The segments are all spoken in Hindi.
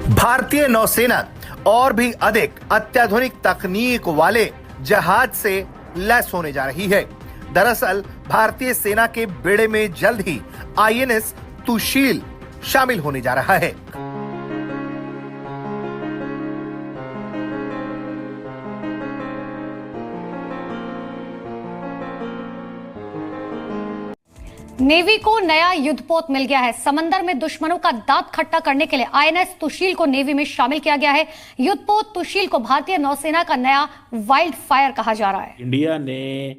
भारतीय नौसेना और भी अधिक अत्याधुनिक तकनीक वाले जहाज से लैस होने जा रही है। दरअसल भारतीय सेना के बेड़े में जल्द ही आईएनएस तुशील शामिल होने जा रहा है। नेवी को नया युद्धपोत मिल गया है। समंदर में दुश्मनों का दांत खट्टा करने के लिए आईएनएस तुशील को नेवी में शामिल किया गया है। युद्धपोत तुशील को भारतीय नौसेना का नया वाइल्ड फायर कहा जा रहा है। इंडिया ने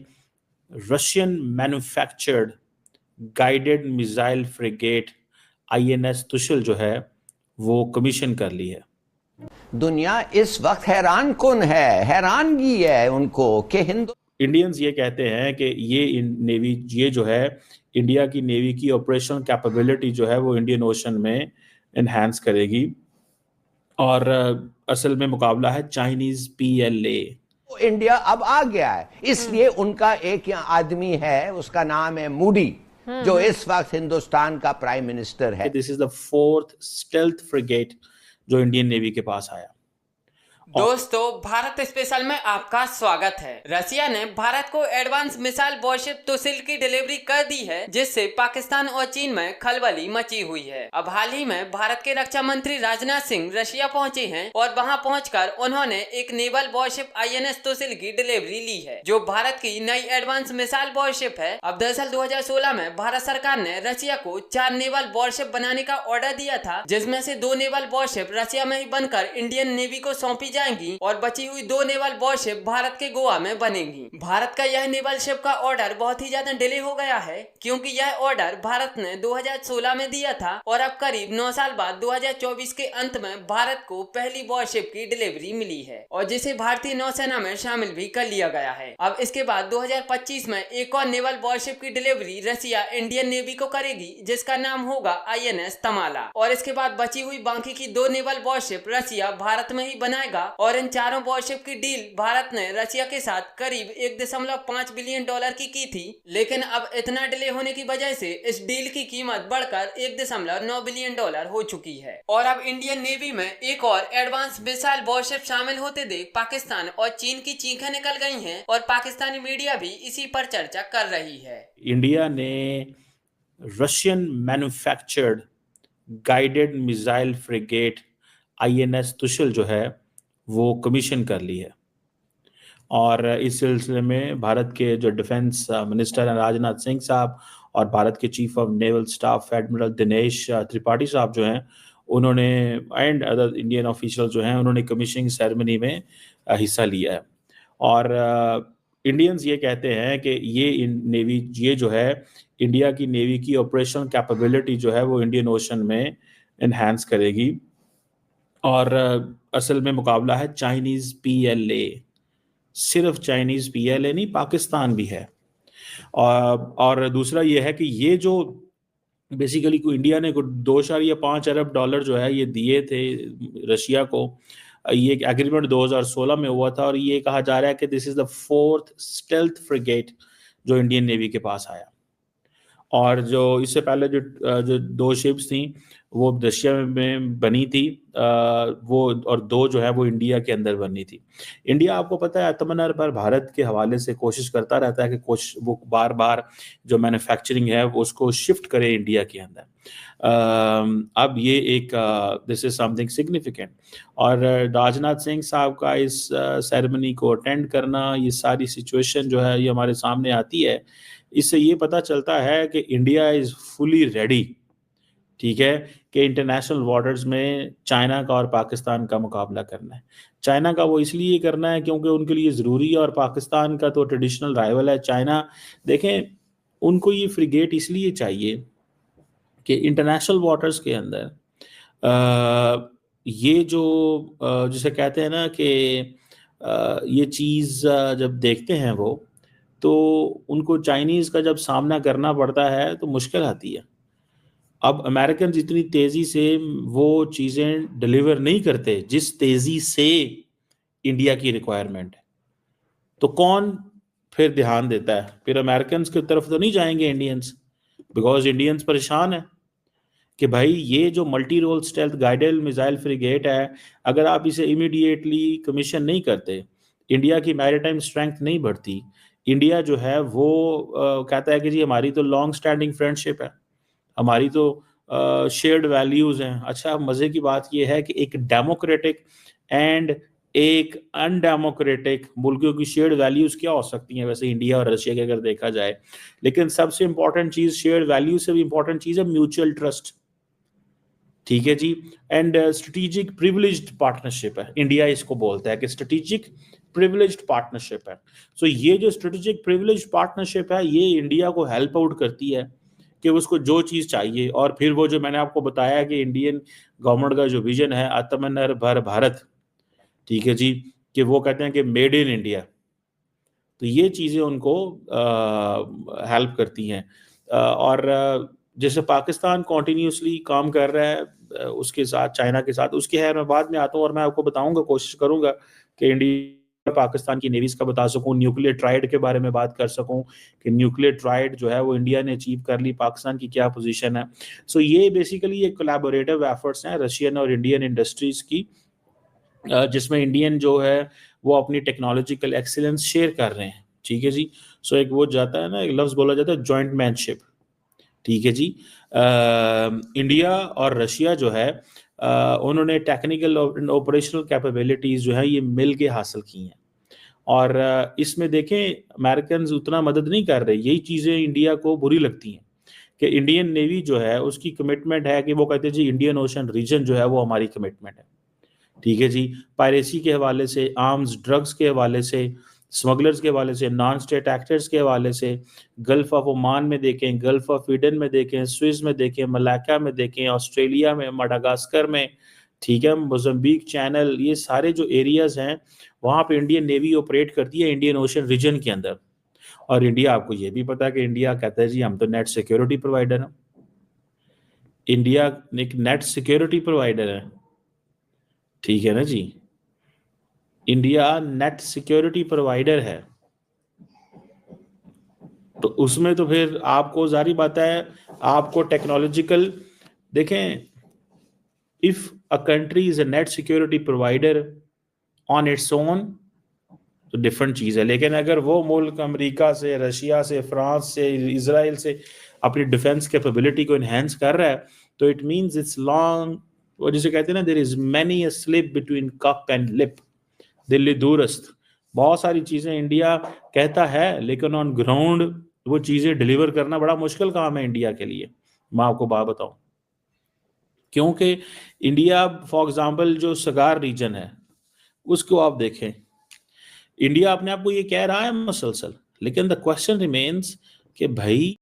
Russian manufactured guided missile frigate INS Tushil जो है वो कमीशन कर ली है। दुनिया इस वक्त हैरान कौन है, हैरानगी है उनको कि इंडियंस ये कहते हैं कि नेवी ये जो है इंडिया की नेवी की ऑपरेशनल कैपेबिलिटी जो है वो इंडियन ओशन में एनहांस करेगी और असल में मुकाबला है चाइनीज पीएलए। इंडिया अब आ गया है, इसलिए उनका एक आदमी है, उसका नाम है मूडी, जो इस वक्त हिंदुस्तान का प्राइम मिनिस्टर है। This is the 4th stealth frigate जो इंडियन नेवी के पास आया। दोस्तों, भारत स्पेशल में आपका स्वागत है। रशिया ने भारत को एडवांस मिसाइल वॉरशिप तुशील की डिलीवरी कर दी है, जिससे पाकिस्तान और चीन में खलबली मची हुई है। अब हाल ही में भारत के रक्षा मंत्री राजनाथ सिंह रशिया पहुंचे हैं और वहां पहुंचकर उन्होंने एक नेवल वॉरशिप आईएनएस तुशील की डिलीवरी ली है, जो भारत की नई एडवांस मिसाइल वॉरशिप है। अब दरअसल 2016 में भारत सरकार ने रशिया को 4 नेवल वॉरशिप बनाने का ऑर्डर दिया था, जिसमें से 2 नेवल वॉरशिप रशिया में ही बनकर इंडियन नेवी को सौंपी जाएंगी और बची हुई 2 नेवल वॉरशिप भारत के गोवा में बनेंगी। भारत का यह नेवल शिप का ऑर्डर बहुत ही ज्यादा डिले हो गया है, क्योंकि यह ऑर्डर भारत ने 2016 में दिया था और अब करीब 9 साल बाद 2024 के अंत में भारत को पहली वॉरशिप की डिलीवरी मिली है और जिसे भारतीय नौसेना में शामिल भी कर लिया गया है। अब इसके बाद 2025 में एक और नेवल वॉरशिप की डिलीवरी रशिया इंडियन नेवी को करेगी, जिसका नाम होगा आईएनएस तमाला। और इसके बाद बची हुई बाकी की 2 नेवल वॉरशिप रशिया भारत में ही बनाएगा और इन चारों वॉरशिप की डील भारत ने रशिया के साथ करीब 1.5 बिलियन डॉलर की थी, लेकिन अब इतना डिले होने की वजह से इस डील की कीमत बढ़कर 1.9 बिलियन डॉलर हो चुकी है। और अब इंडियन नेवी में एक और एडवांस मिसाइल वॉरशिप शामिल होते देख पाकिस्तान और चीन की चीखें निकल गई हैं और पाकिस्तानी मीडिया भी इसी पर चर्चा कर रही है। इंडिया ने Russian manufactured guided missile frigate INS Tushil जो है वो कमीशन कर ली है और इस सिलसिले में भारत के जो डिफेंस मिनिस्टर हैं राजनाथ सिंह साहब और भारत के chief of naval staff admiral Dinesh Tripathi साहब जो हैं उन्होंने एंड अदर इंडियन ऑफिशियल जो हैं उन्होंने कमीशनिंग सेरेमनी में हिस्सा लिया है। और इंडियंस ये कहते हैं कि नेवी ये जो है इंडिया की नेवी की ऑपरेशनल कैपेबिलिटी जो है वो इंडियन ओशन में एनहांस करेगी और असल में मुकाबला है चाइनीज पीएलए। सिर्फ चाइनीज पीएलए नहीं, पाकिस्तान भी है। और दूसरा ये है कि ये जो बेसिकली को इंडिया ने 2.5 अरब डॉलर जो है ये दिए थे रशिया को। ये एक एग्रीमेंट 2016 में हुआ था और ये कहा जा रहा है कि this is the 4th stealth frigate जो इंडियन नेवी के पास आया। और जो इससे पहले जो 2 शिप्स थी वो रशिया में बनी थी वो, और 2 जो है वो इंडिया के अंदर बनी थी। इंडिया आपको पता है आत्मनिर्भर पर भारत के हवाले से कोशिश करता रहता है कि वो बार बार जो मैन्युफैक्चरिंग है वो उसको शिफ्ट करे इंडिया के अंदर। अब ये एक दिस इज समथिंग सिग्निफिकेंट और राजनाथ सिंह साहब का इस सेरेमनी को अटेंड करना, ये सारी सिचुएशन जो है ये हमारे सामने आती है। इससे ये पता चलता है कि इंडिया इज फुली रेडी, ठीक है, कि इंटरनेशनल वाटर्स में चाइना का और पाकिस्तान का मुकाबला करना है। चाइना का वो इसलिए करना है क्योंकि उनके लिए ज़रूरी है और पाकिस्तान का तो ट्रेडिशनल राइवल है चाइना। देखें, उनको ये फ्रिगेट इसलिए चाहिए कि इंटरनेशनल वाटर्स के अंदर ये जो जिसे कहते हैं ना कि ये चीज़ जब देखते हैं वो, तो उनको चाइनीज़ का जब सामना करना पड़ता है तो मुश्किल आती है। अब अमेरिकन इतनी तेज़ी से वो चीज़ें डिलीवर नहीं करते जिस तेज़ी से इंडिया की रिक्वायरमेंट है, तो कौन फिर ध्यान देता है? फिर अमेरिकन की तरफ तो नहीं जाएंगे इंडियंस, बिकॉज इंडियंस परेशान है कि भाई ये जो multi role stealth guided missile frigate है, अगर आप इसे इमीडिएटली कमीशन नहीं करते, इंडिया की मैरीटाइम स्ट्रेंथ नहीं बढ़ती, इंडिया जो है वो कहता है कि जी हमारी तो लॉन्ग स्टैंडिंग फ्रेंडशिप है, हमारी तो शेयर्ड वैल्यूज हैं। अच्छा, मजे की बात यह है कि एक डेमोक्रेटिक एंड एक अनडेमोक्रेटिक मुल्कों की शेयर्ड वैल्यूज क्या हो सकती हैं वैसे इंडिया और रशिया के अगर देखा जाए, लेकिन सबसे इंपॉर्टेंट चीज शेयर्ड वैल्यू से भी इंपॉर्टेंट चीज है म्यूचुअल ट्रस्ट। ठीक है जी। एंड स्ट्रेटेजिक प्रिविलेज्ड पार्टनरशिप है, इंडिया इसको बोलता है कि स्ट्रेटेजिक प्रिविलेज्ड पार्टनरशिप है। सो ये जो स्ट्रेटेजिक प्रिविलेज्ड पार्टनरशिप है ये इंडिया को हेल्प आउट करती है कि उसको जो चीज चाहिए, और फिर वो जो मैंने आपको बताया कि इंडियन गवर्नमेंट का जो विजन है आत्मनिर्भर भारत, ठीक है जी, कि वो कहते हैं कि मेड इन इंडिया, तो ये चीजें उनको हेल्प करती हैं। और जैसे पाकिस्तान कॉन्टिन्यूसली काम कर रहा है उसके साथ, चाइना के साथ, उसके है मैं बाद में आता हूँ और मैं आपको बताऊंगा, कोशिश करूंगा कि इंडिया पाकिस्तान की नेवीज का बता सकूं, न्यूक्लियर ट्राइड के बारे में बात कर सकूं कि न्यूक्लियर ट्राइड जो है वो इंडिया ने अचीव कर ली, पाकिस्तान की क्या पोजीशन है। सो ये बेसिकली एक कोलैबोरेटिव एफर्ट्स हैं रशियन और इंडियन इंडस्ट्रीज की, जिसमें इंडियन जो है वो अपनी टेक्नोलॉजिकल एक्सीलेंस शेयर कर रहे हैं। ठीक है जी। सो एक वो जाता है ना, एक लफ्ज बोला जाता है जॉइंट मैनशिप। ठीक है जी। इंडिया और रशिया जो है उन्होंने टेक्निकल और ऑपरेशनल कैपेबिलिटीज जो है ये मिल के हासिल की हैं, और इसमें देखें अमेरिकन उतना मदद नहीं कर रहे। यही चीज़ें इंडिया को बुरी लगती हैं कि इंडियन नेवी जो है उसकी कमिटमेंट है कि वो कहते हैं जी इंडियन ओशन रीजन जो है वो हमारी कमिटमेंट है। ठीक है जी। पायरेसी के हवाले से, आर्म्स ड्रग्स के हवाले से, स्मगलर्स के हवाले से, नॉन स्टेट एक्टर्स के हवाले से, गल्फ ऑफ ओमान में देखें, गल्फ ऑफ ईडन में देखें, स्विस में देखें, मलाका में देखें, ऑस्ट्रेलिया में, मडागास्कर में, ठीक है, मोज़म्बिक चैनल, ये सारे जो एरियाज हैं वहाँ पे इंडियन नेवी ऑपरेट करती है इंडियन ओशन रीजन के अंदर। और इंडिया, आपको ये भी पता है कि इंडिया कहता है जी हम तो नेट सिक्योरिटी प्रोवाइडर हैं, इंडिया एक नेट सिक्योरिटी प्रोवाइडर है। ठीक है ना जी, इंडिया नेट सिक्योरिटी प्रोवाइडर है, तो उसमें तो फिर आपको जारी बात है, आपको टेक्नोलॉजिकल देखें, if a country is a net security provider on its own तो डिफरेंट चीज है, लेकिन अगर वो मुल्क अमेरिका से, रशिया से, फ्रांस से, इजराइल से अपनी डिफेंस कैपेबिलिटी को इनहेंस कर रहा है तो इट मींस इट्स लॉन्ग, वो जिसे कहते हैं ना, there is many a slip between cup and lip, Delhi दूरस्थ। बहुत सारी चीजें इंडिया कहता है लेकिन ऑन ग्राउंड वो चीजें डिलीवर करना बड़ा मुश्किल काम है इंडिया के लिए। मैं आपको बात बताऊं, क्योंकि इंडिया फॉर एग्जांपल जो सगार रीजन है उसको आप देखें, इंडिया अपने आप को ये कह रहा है मुसलसल, लेकिन द क्वेश्चन रिमेन्स कि भाई